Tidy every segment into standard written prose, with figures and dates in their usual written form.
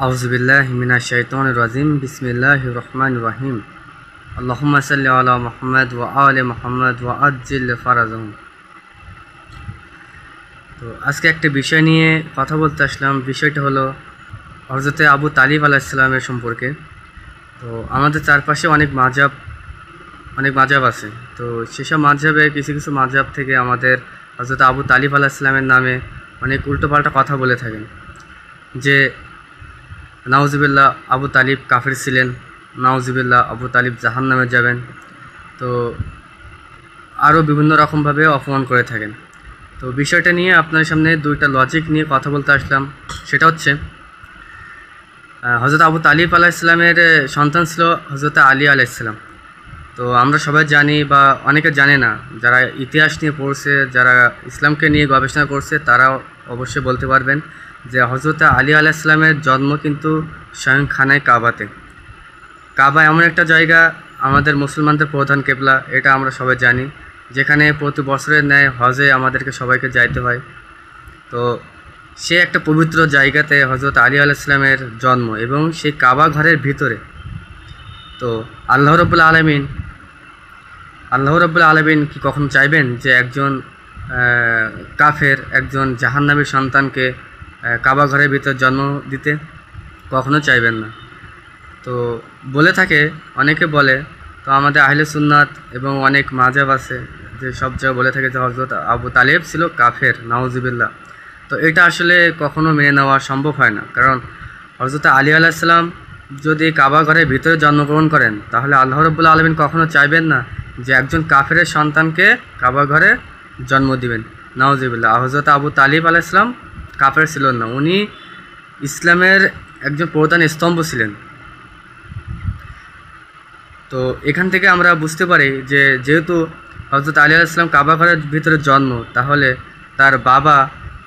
আউযুবিল্লাহি মিনাশ শাইতানির রাজিম বিসমিল্লাহির রহমানির রহিম আল্লাহুম্মা সাল্লি আলা মুহাম্মাদ ওয়া আলি মুহাম্মাদ ওয়া আজ্জিল ফারাজাহুম। তো আজকে একটা বিষয় নিয়ে কথা বলতে আসলাম। বিষয়টা হলো হযরতে আবু তালিব আলাইহিস সালামের সম্পর্কে। তো আমাদের চারপাশে অনেক মাযহাব আছে। তো সেসব মাযহাবে কিছু কিছু মাযহাব থেকে আমাদের হযরতে আবু তালিব আলাইহিস সালামের নামে অনেক উল্টোপাল্টা কথা বলে থাকেন যে নাউজুবিল্লাহ আবু তালিব কাফির ছিলেন, নাউজুবিল্লাহ আবু তালিব জাহান্নামে যাবেন। তো আরও বিভিন্ন রকমভাবে অপমান করে থাকেন। তো বিষয়টা নিয়ে আপনার সামনে দুইটা লজিক নিয়ে কথা বলতে আসলাম। সেটা হচ্ছে হযরত আবু তালিব আলাইহিস সালামের সন্তান ছিল হযরত আলী আলাইহিস সালাম। তো আমরা সবাই জানি বা অনেকে জানে না, যারা ইতিহাস নিয়ে পড়ছে, যারা ইসলামকে নিয়ে গবেষণা করছে, তারা অবশ্যই বলতে পারবেন যে হযরত আলী আলাইহিস সালামের জন্ম কিন্তু স্বয়ং খানায় কাবাতে। কাবা এমন একটা জায়গা, আমাদের মুসলমানদের প্রধান কেবলা, এটা আমরা সবাই জানি, যেখানে প্রতি বছরের ন্যায় হজে আমাদেরকে সবাইকে যাইতে হয়। তো সে একটা পবিত্র জায়গাতে হযরত আলী আলাইহিস সালামের জন্ম, এবং সেই কাবা ঘরের ভিতরে। তো আল্লাহ রাব্বুল আলামিন কি কখনো চাইবেন যে একজন কাফের, একজন জাহান্নামীর সন্তানকে কাবা ঘরের ভিতর জন্ম দিতে? কখনো চাইবেন না। তো বলে থাকে, অনেকে বলে, তো আমাদের আহলে সুন্নাত এবং অনেক মাযহাব আছে যে সব জায়গায় বলে থাকে যে হযরত আবু তালেব ছিল কাফের, নাউজুবিল্লাহ। তো এটা আসলে কখনো মেনে নেওয়া সম্ভব হয় না। কারণ হযরত আলী আলাইহিস সালাম যদি কাবা ঘরের ভিতরে জন্মগ্রহণ করেন, তাহলে আল্লাহ রাব্বুল আলামিন কখনো চাইবেন না যে একজন কাফেরের সন্তানকে কাবা ঘরে জন্ম দিবেন, নাউজুবিল্লাহ। হযরত আবু তালিব আলাইহিস সালাম কাফের ছিলেন না, উনি ইসলামের একজন প্রধান স্তম্ভ ছিলেন। তো এখান থেকে আমরা বুঝতে পারি যে যেহেতু হযরত আলী আলাইহিস সালাম কাবা ঘরের ভিতরে জন্ম, তাহলে তার বাবা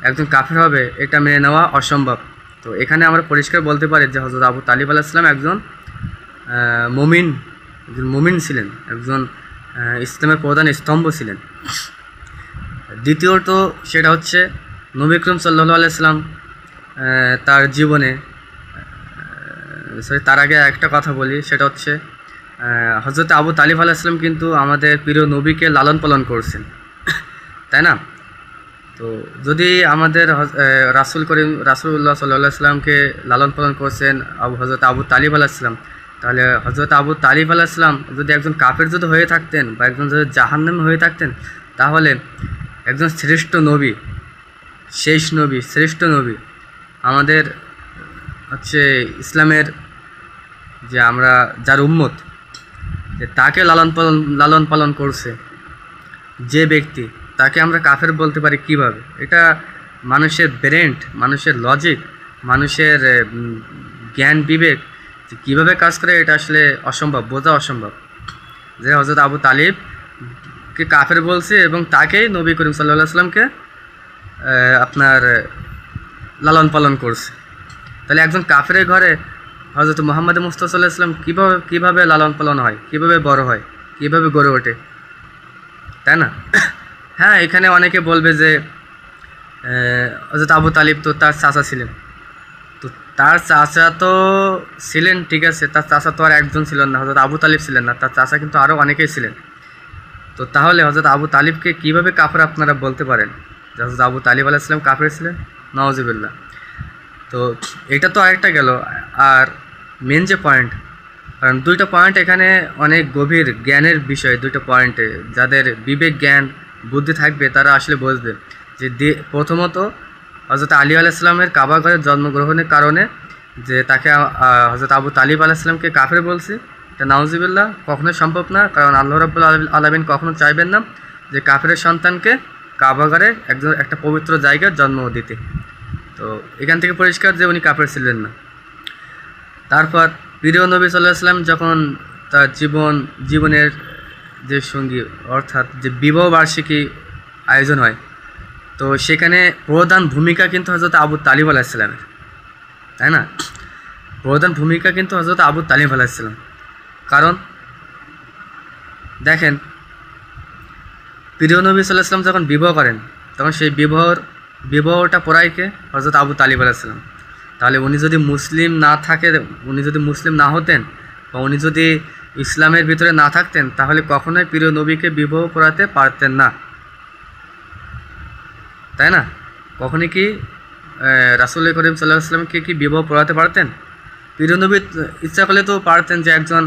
একজন কাফের হবে, এটা মেনে নেওয়া অসম্ভব। তো এখানে আমরা পরিষ্কার বলতে পারি যে হযরত আবু তালিব আলাইহিস সালাম একজন মুমিন ছিলেন, একজন ইসলামের প্রধান স্তম্ভ ছিলেন। দ্বিতীয়ত সেটা হচ্ছে নবী করিম সাল্লাল্লাহু আলাইহি সাল্লাম তার জীবনে, তার আগে একটা কথা বলি, সেটা হচ্ছে হযরত আবু তালিব আলাইহিস সালাম কিন্তু আমাদের প্রিয় নবীকে লালন পালন করছেন, তাই না? তো যদি আমাদের রাসূলুল্লাহ সাল্লাল্লাহু আলাইহি সাল্লামকে লালন পালন করছেন হযরত আবু তালিব আলাইহিস সালাম, তাহলে হযরত আবু তালিব আলাইহিস সালাম যদি একজন কাফের যদি হয়ে থাকতেন বা একজন যদি জাহান্নামী হয়ে থাকতেন, তাহলে একজন শ্রেষ্ঠ নবী, শেষ নবী, শ্রেষ্ঠ নবী, আমাদের হচ্ছে ইসলামের যে আমরা যার উম্মত, যে তাকে লালন পালন করছে যে ব্যক্তি, তাকে আমরা কাফের বলতে পারি কিভাবে? এটা মানুষের ব্রেন, মানুষের লজিক, মানুষের জ্ঞান বিবেক যে কীভাবে কাজ করে, এটা আসলে অসম্ভব, বোঝা অসম্ভব যে হযরত আবু তালিবকে কাফের বলছে এবং তাকেই নবী করিম সাল্লাল্লাহু আলাইহি সাল্লামকে আপনার লালন পালন করছে। তাহলে একজন কাফেরের ঘরে হযরত মুহাম্মদ মুস্তাফা সাল্লাল্লাহু আলাইহি সাল্লাম কীভাবে লালন পালন হয়, কীভাবে বড় হয়, কীভাবে গড়ে ওঠে, তাই না? হ্যাঁ, এখানে অনেকে বলবে যে হযরত আবু তালিব তো তার চাচা ছিলেন। তো তার চাচা তো ছিলেন, ঠিক আছে, তার চাচা তো আর একজন ছিলেন না, হযরত আবু তালিব ছিলেন না, তার চাচা কিন্তু আরও অনেকেই ছিলেন। তো তাহলে হযরত আবু তালিবকে কীভাবে কাফের আপনারা বলতে পারেন যে হযরত আবু তালিব আলাইহিস সালাম কাফের ছিলেন? নাউজুবিল্লাহ। তো এটা তো আরেকটা গেল। আর মেন যে পয়েন্ট, কারণ দুইটা পয়েন্ট এখানে অনেক গভীর জ্ঞানের বিষয়, দুইটা পয়েন্টে যাদের বিবেক জ্ঞান বুদ্ধি থাকবে তারা আসলে বুঝবে যে প্রথমত হযরত আলী আলাইহিস সালামের কাবা ঘরে জন্মগ্রহণের কারণে যে তাকে হযরত আবু তালিব আলাইহিস সালামকে কাফের বলছে, এটা নাউজুবিল্লাহ কখনোই সম্ভব না। কারণ আল্লাহ রাব্বুল আলামিন কখনো চাইবেন না যে কাফেরের সন্তানকে কাবা ঘরে একটা পবিত্র জায়গায় জন্ম দিতে। তো এখান থেকে পরিষ্কার যে উনি কাফের ছিলেন না। তারপর প্রিয় নবী সাল্লাল্লাহু আলাইহি সাল্লাম যখন তার জীবনের যে সঙ্গী, অর্থাৎ যে বিবাহ বার্ষিকী আয়োজন হয়, তো সেখানে প্রধান ভূমিকা কিন্তু হযরত আবু তালিব আলাইহিস সালামের, তাই না? প্রধান ভূমিকা কিন্তু হযরত আবু তালিব আলাইহিস সালাম। কারণ দেখেন, প্রিয় নবী সাল্লাল্লাহু আলাইহি সাল্লাম যখন বিবাহ করেন, তখন সেই বিবাহটা পড়ায় কে? হযরত আবু তালিব আলাইহিস সালাম। তাহলে উনি যদি মুসলিম না থাকে, উনি যদি মুসলিম না হতেন বা উনি যদি ইসলামের ভিতরে না থাকতেন, তাহলে কখনোই প্রিয় নবীকে বিবাহ করাতে পারতেন না, তাই না? কখনই কি রাসূল করিম সাল্লাল্লাহু আলাইহি ওয়াসাল্লামকে কি বিবাহ পড়াতে পারতেন? প্রিয় নবী ইচ্ছা করলে তো পারতেন যে একজন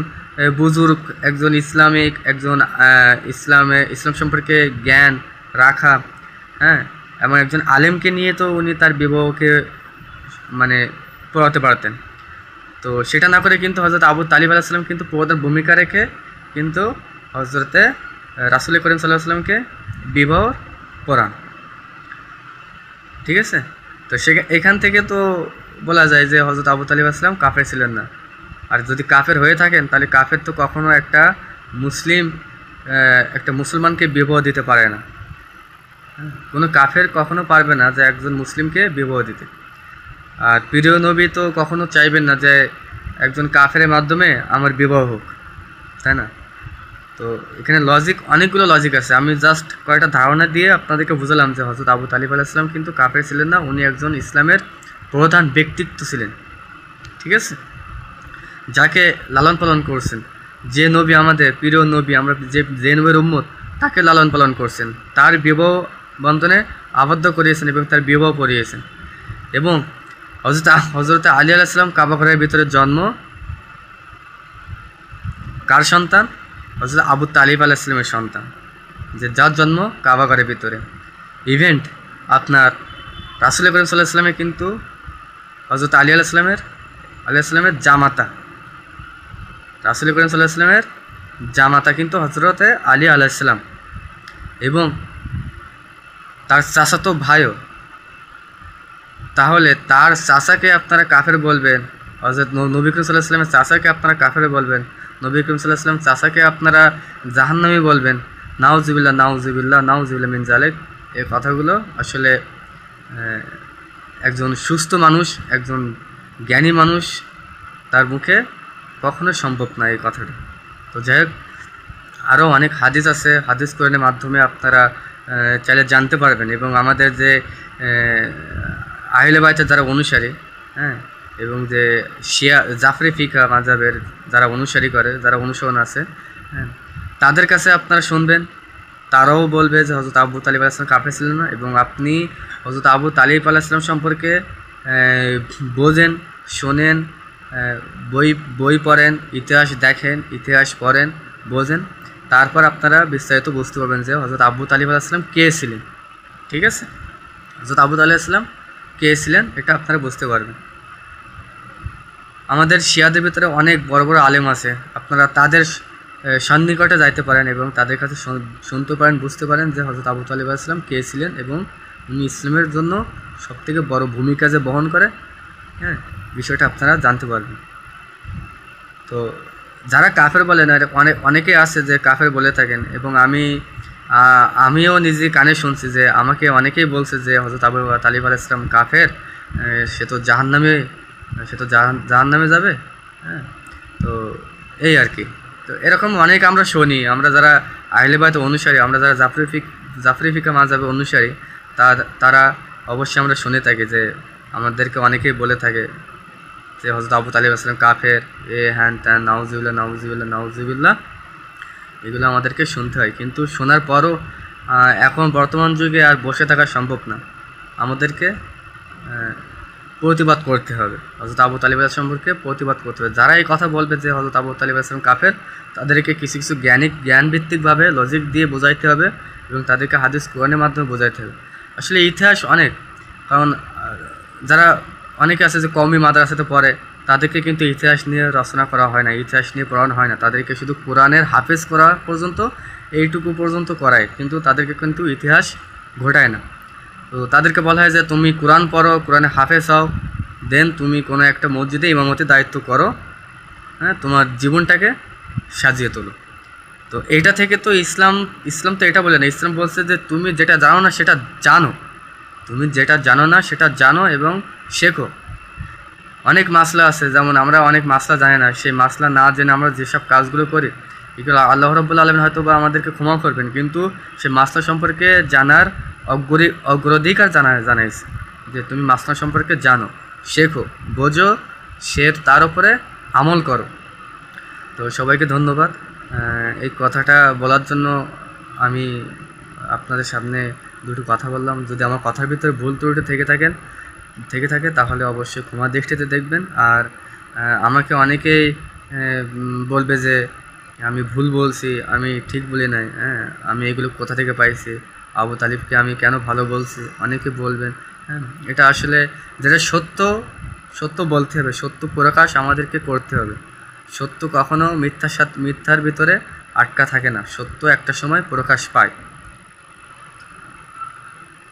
বুজুর্গ, একজন ইসলামিক, একজন ইসলাম সম্পর্কে জ্ঞান রাখা, হ্যাঁ, এবং একজন আলেমকে নিয়ে তো উনি তার বিবাহকে মানে পড়াতে পারতেন। তো সেটা না করে কিন্তু হযরত আবু তালিব আলাইহিস সালাম কিন্তু প্রধান ভূমিকা রেখে কিন্তু হযরতে রাসূল করিম সাল্লাল্লাহু আলাইহি ওয়াসাল্লামকে বিবাহ পড়ান। ঠিক আছে? তো এখান থেকে তো বলা যায় যে হযরত আবু তালিব আলাইহিস সালাম কাফের ছিলেন না। আর যদি কাফের হয়ে থাকেন তাহলে কাফের তো কখনো একটা মুসলমানকে বিবাহ দিতে পারে না। কোনো কাফের কখনো পারবে না যে একজন মুসলিমকে বিবাহ দিতে। আর প্রিয় নবী তো কখনো চাইবেন না যে একজন কাফেরের মাধ্যমে আমার বিবাহ হোক, তাই না? তো এখানে অনেকগুলো লজিক আছে। আমি জাস্ট কয়েকটা ধারণা দিয়ে আপনাদেরকে বুঝালাম যে হযরত আবু তালিব আলাইহিস সালাম কিন্তু কাফের ছিলেন না, উনি একজন ইসলামের প্রধান ব্যক্তিত্ব ছিলেন। ঠিক আছে? যাকে লালন পালন করছেন, যে নবী আমাদের প্রিয় নবী, আমরা যে নবীর উম্মত, তাকে লালন পালন করছেন, তার বিবাহ বন্ধনে আবদ্ধ করিয়েছেন এবং তার বিবাহ পড়িয়েছেন। এবং হযরত আলী আলাইহিস সালাম কাবা ঘরের ভিতরে জন্ম কার সন্তান? হযরত আবু তালিব আলাইহিস সালামের সন্তান, যে যার জন্ম কাবা ঘরের ভিতরে। ইভেন্ট আপনার রাসূল করিম সাল্লাল্লাহু আলাইহি ওয়াসাল্লামের কিন্তু হযরত আলী আলাইহিস সালামের জামাতা, রাসূল করিম সাল্লাল্লাহু আলাইহি ওয়াসাল্লামের জামাতা কিন্তু হযরতে আলী আলাইহিস সালাম, এবং তার চাচাতো ভাইও। তাহলে তার চাচাকে আপনারা কাফের বলবেন, হযরত নবী করিম সাল্লাল্লাহু আলাইহি ওয়াসাল্লামের চাচাকে আপনারা কাফের বলবেন, নবী করিম সাল্লাল্লাহু আলাইহি ওয়াসাল্লাম চাচাকে আপনারা জাহান্নামী বলবেন। নাউজুবিল্লাহ নাউজুবিল্লাহ নাউজুবিল্লাহ মিন যালিক। এই কথাগুলো আসলে একজন সুস্থ মানুষ, একজন জ্ঞানী মানুষ, তার মুখে কখনো সম্ভব না এই কথাটা। তো যাই হোক, আরও অনেক হাদিস আছে, হাদিস কোরআনের মাধ্যমে আপনারা চাইলে জানতে পারবেন। এবং আমাদের যে আহলে বাইতের যারা অনুসারী, হ্যাঁ, এবং যে শিয়া জাফরি ফিকা মাযহাবের যারা অনুসারী করে, যারা অনুসরণ আছে, হ্যাঁ, তাদের কাছে আপনারা শুনবেন, তারাও বলবে যে হযরত আবু তালিব আলাইহিস সালাম কাফের ছিলেন না। এবং আপনি হযরত আবু তালিব আলাইহিস সালাম সম্পর্কে বোঝেন, শোনেন, বই পড়েন, ইতিহাস দেখেন, ইতিহাস পড়েন, বোঝেন, তারপর আপনারা বিস্তারিত বুঝতে পারবেন যে হযরত আবু তালিব আলাইহিস সালাম কে ছিলেন। ঠিক আছে? হযরত আবু তালিব আলাইহিস সালাম কে ছিলেন এটা আপনারা বুঝতে পারবেন। আমাদের শিয়াদের ভিতরে অনেক বড় বড় আলেম আছে, আপনারা তাদের সন্নিকটে যাইতে পারেন এবং তাদের কাছে শুনতে পারেন, বুঝতে পারেন যে হযরত আবু তালিব আলাইহিস সালাম কে ছিলেন এবং উনি ইসলামের জন্য সবথেকে বড় ভূমিকা যে বহন করে, হ্যাঁ, বিষয়টা আপনারা জানতে পারবেন। তো যারা কাফের বলে না, অনেকে আছে যে কাফের বলে থাকেন, এবং আমিও নিজে কানে শুনছি যে আমাকে অনেকেই বলছে যে হযরত আবু তালিব আলাইহিস সালাম কাফের, সে তো জাহান্নামে যাবে। হ্যাঁ, তো এই আর কি। তো এরকম অনেক আমরা শুনি, আমরা যারা আহলে বাইত অনুসারী, আমরা যারা জাফরি ফিকা মাযহাবের অনুসারী, তারা অবশ্যই আমরা শুনে থাকি যে আমাদেরকে অনেকেই বলে থাকে যে হযরত আবু তালিব আলাইহিস সালাম কাফের, হ্যান ত্যান, নাউজুবিল্লাহ নাউজুবিল্লাহ নাউজুবিল্লাহ, এগুলো আমাদেরকে শুনতে হয়। কিন্তু শোনার পরও এখন বর্তমান যুগে আর বসে থাকা সম্ভব না, আমাদেরকে প্রতিবাদ করতে হবে। হযরত আবু তালিব আলাইহিস সালাম সম্পর্কে প্রতিবাদ করতে হবে। যারা এই কথা বলবে যে হযরত আবু তালিব আলাইহিস সালাম কাফের, তাদেরকে কিছু কিছু জ্ঞানভিত্তিকভাবে লজিক দিয়ে বোঝাইতে হবে এবং তাদেরকে হাদিস কোরআনের মাধ্যমে বোঝাইতে হবে। আসলে ইতিহাস অনেক, কারণ যারা অনেকে আছে যে কওমি মাদ্রাসাতে পড়ে, তাদেরকে কিন্তু ইতিহাস নিয়ে রচনা করা হয় না, ইতিহাস নিয়ে পড়ানো হয় না, তাদেরকে শুধু কোরআনের হাফেজ করা পর্যন্ত, এইটুকু পর্যন্ত করায়, কিন্তু তাদেরকে কিন্তু ইতিহাস ঘটায় না। তো তাদেরকে বলা হয় যে তুমি কোরআন পড়ো, কোরআনে হাফেজ হও, দেন তুমি কোনো একটা মসজিদে ইমামতির দায়িত্ব করো, হ্যাঁ, তোমার জীবনটাকে সাজিয়ে তোলো। তো এইটা থেকে তো ইসলাম তো এটা বলে না, ইসলাম বলছে যে তুমি যেটা জানো না সেটা জানো, তুমি যেটা জানো না সেটা জানো এবং শেখো। অনেক মাসলা আছে, যেমন আমরা অনেক মাসলা জানি না, সেই মাসলা না জেনে আমরা যেসব কাজগুলো করি, এগুলো আল্লাহ রাব্বুল আলামিন হয়তো বা আমাদেরকে ক্ষমা করবেন, কিন্তু সেই মাসলা সম্পর্কে জানার অগ্রাধিকার জানাইছে যে তুমি মাসলা সম্পর্কে জানো। শেখো, বোঝো, তার উপরে আমল করো। তো সবাইকে ধন্যবাদ এই কথাটা বলার জন্য। আমি আপনাদের সামনে দুটো কথা বললাম। যদি আমার কথার ভিতরে ভুল ত্রুটি থেকে থাকে তাহলে অবশ্যই ক্ষমা দৃষ্টিতে দেখবেন। আর আমাকে অনেকেই বলবে যে আমি ভুল বলছি, আমি ঠিক বলি নাই, হ্যাঁ, আমি এগুলো কোথা থেকে পাইছি, আবু তালিবকে আমি কেন ভালো বলছি, অনেকে বলবেন। হ্যাঁ, এটা আসলে যেটা সত্য বলতে হবে, সত্য প্রকাশ আমাদেরকে করতে হবে। সত্য কখনো মিথ্যার ভিতরে আটকা থাকে না, সত্য একটা সময় প্রকাশ পায়।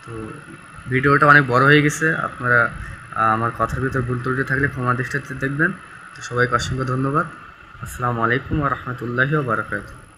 তো ভিডিওটা অনেক বড় হয়ে গেছে, আপনারা আমার কথার ভিতরে ভুল ত্রুটি থাকলে ক্ষমা দৃষ্টিতে দেখবেন। তো সবাইকে অসংখ্য ধন্যবাদ। আসসালামু আলাইকুম ওয়া রাহমাতুল্লাহি ওয়া বারাকাতুহু।